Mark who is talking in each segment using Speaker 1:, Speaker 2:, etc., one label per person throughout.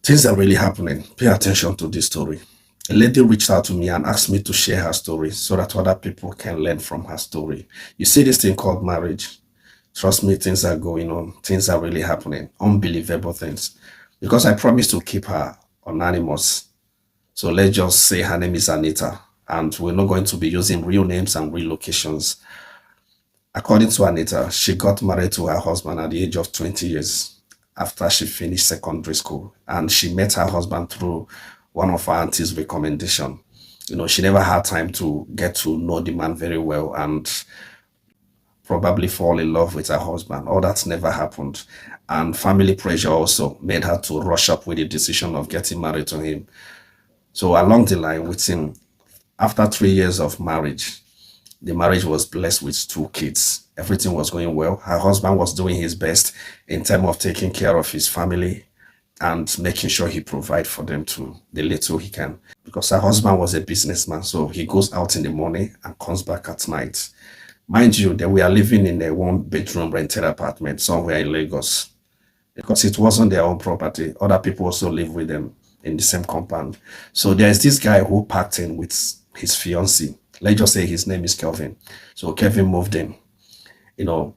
Speaker 1: Things are really happening. Pay attention to this story. A lady reached out to me and asked me to share her story so that other people can learn from her story. You see this thing called marriage. Trust me, things are going on. Things are really happening. Unbelievable things. Because I promised to keep her anonymous. So let's just say her name is Anita. And we're not going to be using real names and real locations. According to Anita, she got married to her husband at the age of 20 years after she finished secondary school. And she met her husband through one of her auntie's recommendation. She never had time to get to know the man very well and probably fall in love with her husband. All that never happened. And family pressure also made her to rush up with the decision of getting married to him. So along the line, within after 3 years of marriage, the marriage was blessed with two kids. Everything was going well. Her husband was doing his best in terms of taking care of his family and making sure he provide for them to the little he can. Because her husband was a businessman, so he goes out in the morning and comes back at night. Mind you, that we are living in a one-bedroom rented apartment somewhere in Lagos because it wasn't their own property. Other people also live with them in the same compound. So there's this guy who packed in with his fiancée. Let's just say his name is Kelvin. So Kevin moved in. You know,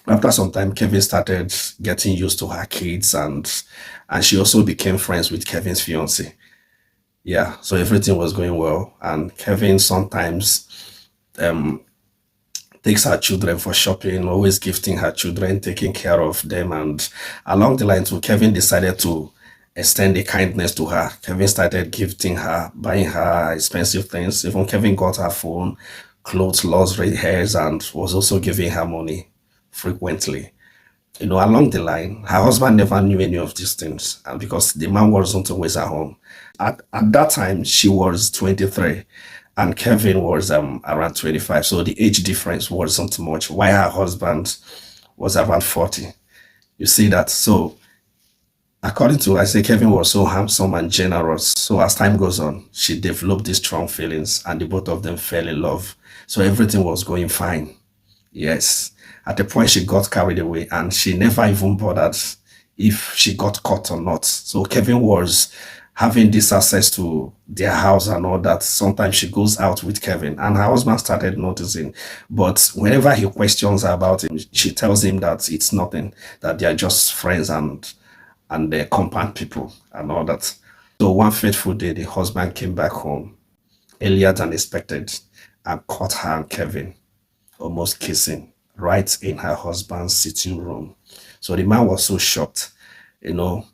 Speaker 1: after some time, Kevin started getting used to her kids, and she also became friends with Kevin's fiancée. Yeah, so everything was going well. And Kevin sometimes um, takes her children for shopping, always gifting her children, taking care of them. And along the line, too, Kevin decided to extend the kindness to her. Kevin started gifting her, buying her expensive things. Even Kevin got her phone, clothes, luxury hairs, and was also giving her money frequently. Along the line, her husband never knew any of these things, and because the man wasn't always at home. At that time, she was 23 and Kevin was around 25. So the age difference wasn't much, while her husband was around 40. You see that? So according to I say Kevin was so handsome and generous. So as time goes on, she developed these strong feelings and the both of them fell in love. So everything was going fine. Yes. At the point she got carried away and she never even bothered if she got caught or not. So Kevin was having this access to their house and all that. Sometimes she goes out with Kevin and her husband started noticing. But whenever he questions her about him, she tells him that it's nothing, that they are just friends and they're compound people and all that. So one fateful day, the husband came back home earlier than expected and caught her and Kevin almost kissing right in her husband's sitting room. So the man was so shocked, you know.